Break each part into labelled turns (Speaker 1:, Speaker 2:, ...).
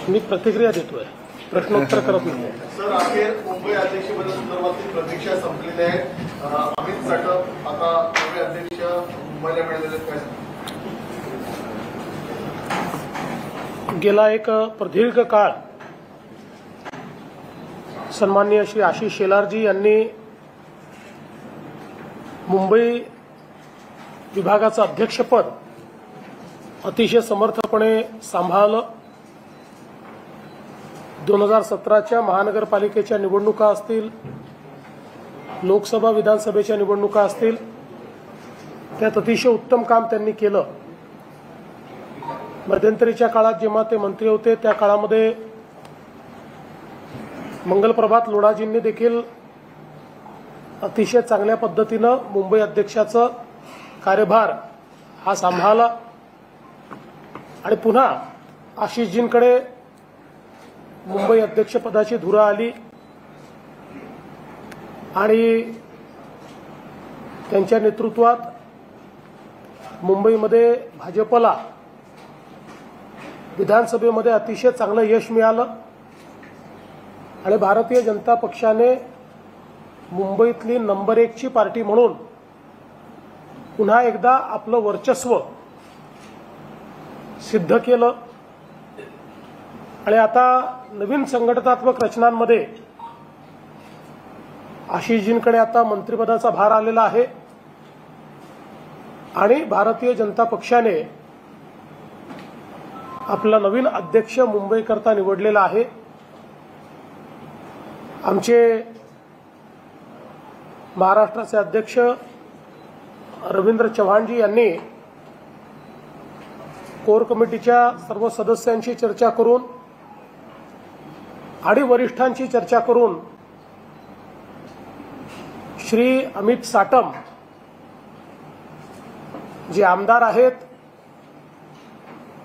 Speaker 1: मी प्रतिक्रिया देतोय, प्रश्नोत्तर करत नाही।
Speaker 2: सर, अखेर मुंबई अध्यक्षपदासंदर्भातील प्रतीक्षा संपलेली आहे। अमित साटम आता मुंबई अध्यक्ष मुंबईला मिळालेले काय?
Speaker 1: गेला एक प्रदीर्घ काळ सन्माननीय श्री आशिष शेलारजी यांनी मुंबई विभागाचं अध्यक्षपद अतिशय समर्थपणे सांभाळलं। 2017च्या महानगरपालिकेच्या निवडणुका असतील, लोकसभा विधानसभेच्या निवडणुका असतील, त्यात अतिशय उत्तम काम त्यांनी केलं। मध्यंतरीच्या काळात जेव्हा ते मंत्री होते त्या काळामध्ये मंगलप्रभात लोढाजींनी देखील अतिशय चांगल्या पद्धतीनं मुंबई अध्यक्षाचं कार्यभार हा सांभाळला आणि पुन्हा आशिषजींकडे मुंबई अध्यक्षपदाची धुरा आली आणि त्यांच्या नेतृत्वात मुंबईमध्ये भाजपला विधानसभेमध्ये अतिशय चांगलं यश मिळालं आणि भारतीय जनता पक्षाने मुंबईतली नंबर 1 ची पार्टी म्हणून पुन्हा एकदा आपलं वर्चस्व सिद्ध केलं आणि आता नवीन संघटनात्मक रचनांमध्ये आशिषजींकडे आता मंत्रिपदाचा भार आलेला आहे आणि भारतीय जनता पक्षाने आपला नवीन अध्यक्ष मुंबईकरता निवडलेला आहे। आमचे महाराष्ट्राचे अध्यक्ष रवींद्र चव्हाणजी यांनी कोर कमिटीच्या सर्व सदस्यांशी चर्चा करून आणि वरिष्ठांची चर्चा करून श्री अमित साटम जे आमदार आहेत,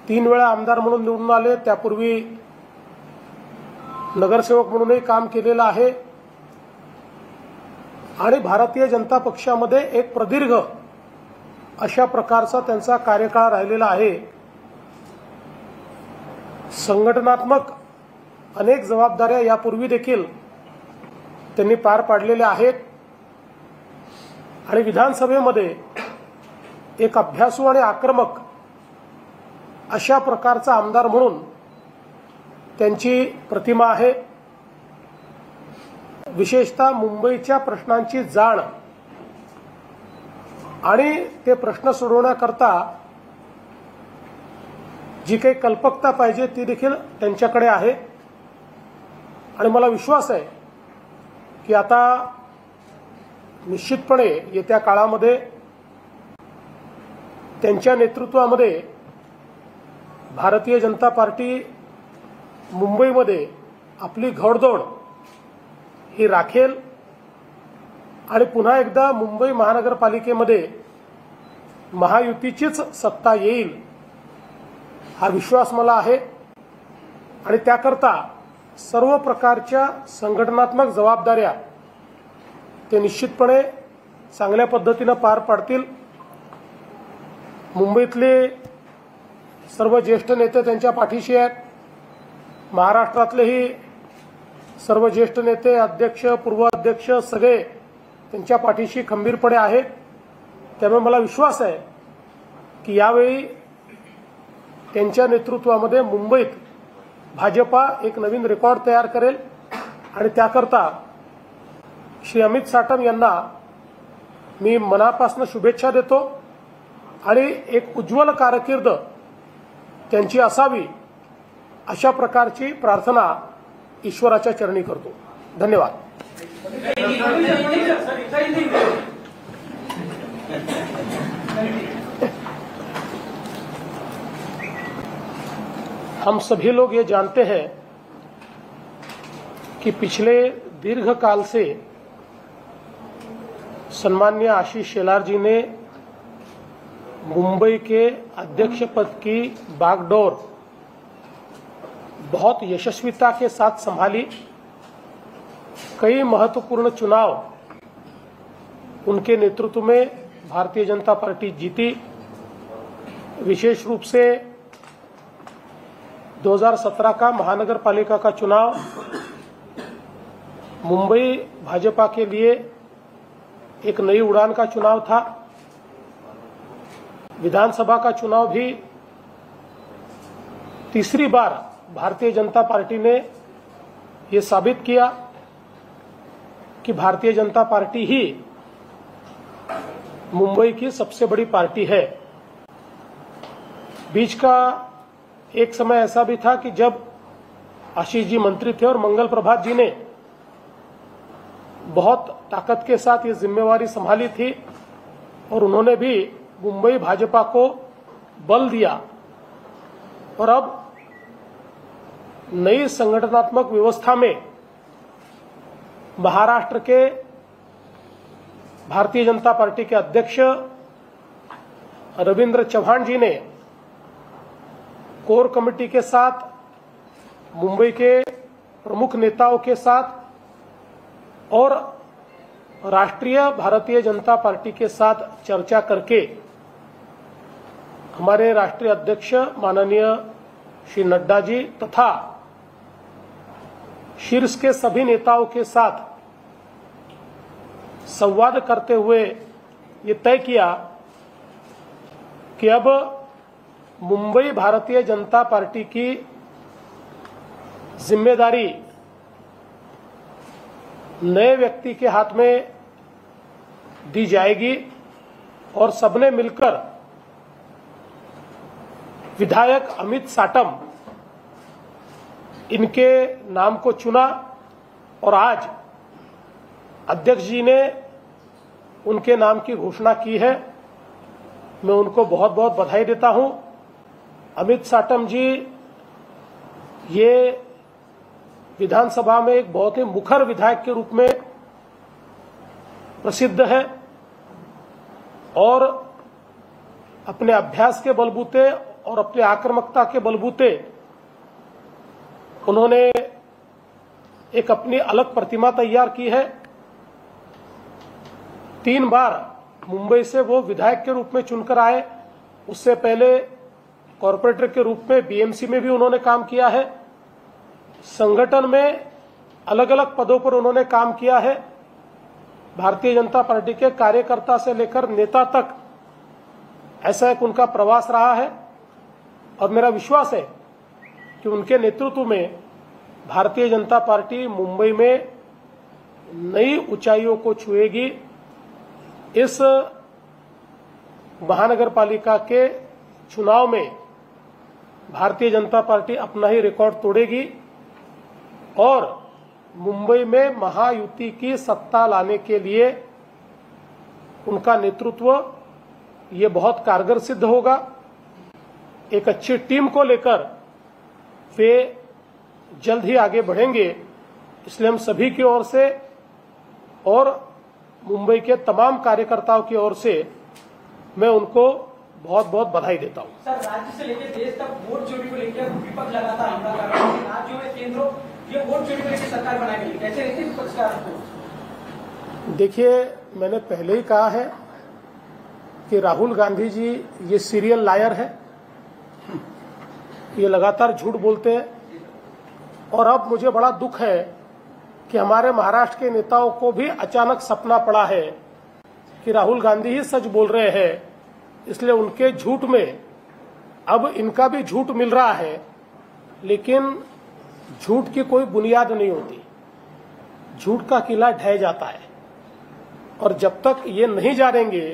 Speaker 1: 3 वेळा आमदार म्हणून निवडून आले, त्यापूर्वी नगरसेवक म्हणूनही काम केलेलं आहे आणि भारतीय जनता पक्षामध्ये एक प्रदीर्घ अशा प्रकारचा त्यांचा कार्यकाळ राहिलेला आहे। संघटनात्मक अनेक जबाबदाऱ्या यापूर्वी देखील त्यांनी पार पाडलेल्या आहेत आणि विधानसभेमध्ये एक अभ्यासू आणि आक्रमक अशा प्रकारचा आमदार म्हणून त्यांची प्रतिमा आहे। विशेषतः मुंबईच्या प्रश्नांची जाण आणि ते प्रश्न सोडवण्याकरता जी काही कल्पकता पाहिजे ती देखील त्यांच्याकडे आहे आणि मला विश्वास आहे की आता निश्चितपणे येत्या काळामध्ये त्यांच्या नेतृत्वामध्ये भारतीय जनता पार्टी मुंबईमध्ये आपली घोडदौड ही राखेल आणि पुन्हा एकदा मुंबई महानगरपालिकेमध्ये महायुतीचीच सत्ता येईल हा विश्वास मला आहे आणि त्याकरता सर्व प्रकारच्या संघटनात्मक जबाबदाऱ्या ते निश्चितपणे चांगल्या पद्धतीने पार पाडतील। मुंबईतले सर्व ज्येष्ठ नेते त्यांच्या पाठीशी आहेत, महाराष्ट्रातलेही सर्व ज्येष्ठ नेते, अध्यक्ष, पूर्व अध्यक्ष सगळे त्यांच्या पाठीशी खंबीरपणे आहेत। त्यामुळे मला विश्वास आहे की यावेळी त्यांच्या नेतृत्वामध्ये मुंबईत भाजपा एक नवीन रेकॉर्ड तयार करेल आणि त्याकरता श्री अमित साटम यांना मी मनापासून शुभेच्छा देतो आणि एक उज्ज्वल कारकीर्द त्यांची असावी अशा प्रकारची प्रार्थना ईश्वराच्या चरणी करतो। धन्यवाद। हम सभी लोग ये जानते हैं कि पिछले दीर्घ काल से सम्माननीय आशीष शेलार जी ने मुंबई के अध्यक्ष पद की बागडोर बहुत यशस्वीता के साथ संभाली। कई महत्वपूर्ण चुनाव उनके नेतृत्व में भारतीय जनता पार्टी जीती। विशेष रूप से 2017 का महानगर पालिका का चुनाव मुंबई भाजपा के लिए एक नई उड़ान का चुनाव था। विधानसभा का चुनाव भी तीसरी बार भारतीय जनता पार्टी ने ये साबित किया कि भारतीय जनता पार्टी ही मुंबई की सबसे बड़ी पार्टी है। बीच का एक समय ऐसा भी था कि जब आशीष जी मंत्री थे और मंगल प्रभात जी ने बहुत ताकत के साथ ये जिम्मेवारी संभाली थी और उन्होंने भी मुंबई भाजपा को बल दिया। और अब नई संगठनात्मक व्यवस्था में महाराष्ट्र के भारतीय जनता पार्टी के अध्यक्ष रविंद्र चव्हाण जी ने कोर कमेटी के साथ, मुंबई के प्रमुख नेताओं के साथ और राष्ट्रीय भारतीय जनता पार्टी के साथ चर्चा करके हमारे राष्ट्रीय अध्यक्ष माननीय श्री नड्डा जी तथा शीर्ष के सभी नेताओं के साथ संवाद करते हुए ये तय किया कि अब मुंबई भारतीय जनता पार्टी की जिम्मेदारी नए व्यक्ति के हाथ में दी जाएगी और सबने मिलकर विधायक अमित साटम इनके नाम को चुना और आज अध्यक्ष जी ने उनके नाम की घोषणा की है। मैं उनको बहुत बहुत बधाई देता हूं। अमित साटम जी ये विधानसभा में एक बहुत ही मुखर विधायक के रूप में प्रसिद्ध है और अपने अभ्यास के बलबूते और अपनी आक्रामकता के बलबूते उन्होंने एक अपनी अलग प्रतिमा तैयार की है। 3 बार मुंबई से वो विधायक के रूप में चुनकर आए। उससे पहले कॉरपोरेटर के रूप में बीएमसी में भी उन्होंने काम किया है। संगठन में अलग अलग पदों पर उन्होंने काम किया है। भारतीय जनता पार्टी के कार्यकर्ता से लेकर नेता तक ऐसा एक उनका प्रवास रहा है और मेरा विश्वास है कि उनके नेतृत्व में भारतीय जनता पार्टी मुंबई में नई ऊंचाइयों को छुएगी। इस महानगर पालिका के चुनाव में भारतीय जनता पार्टी अपना ही रिकॉर्ड तोड़ेगी और मुंबई में महायुति की सत्ता लाने के लिए उनका नेतृत्व ये बहुत कारगर सिद्ध होगा। एक अच्छी टीम को लेकर वे जल्द ही आगे बढ़ेंगे। इसलिए हम सभी की ओर से और मुंबई के तमाम कार्यकर्ताओं की ओर से मैं उनको बहुत बहुत बधाई देता हूं।
Speaker 3: सर, राज्य से लेकर देश तक वोट चोरी को लेकर विपक्ष लगातार हमला कर रहा है। राज्यों में केंद्रों ये वोट चोरी को लेकर सरकार बनाई गई, कैसे विपक्ष का?
Speaker 1: देखिए, मैंने पहले ही कहा है कि राहुल गांधी जी ये सीरियल लायर है। ये लगातार झूठ बोलते हैं और अब मुझे बड़ा दुख है कि हमारे महाराष्ट्र के नेताओं को भी अचानक सपना पड़ा है कि राहुल गांधी ही सच बोल रहे हैं, इसलिए उनके झूठ में अब इनका भी झूठ मिल रहा है। लेकिन झूठ की कोई बुनियाद नहीं होती, झूठ का किला ढह जाता है। और जब तक ये नहीं जानेंगे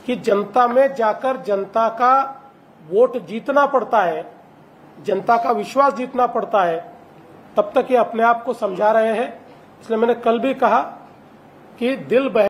Speaker 1: कि जनता में जाकर जनता का वोट जीतना पड़ता है, जनता का विश्वास जीतना पड़ता है, तब तक ये अपने आप को समझा रहे हैं। इसलिए मैंने कल भी कहा कि दिल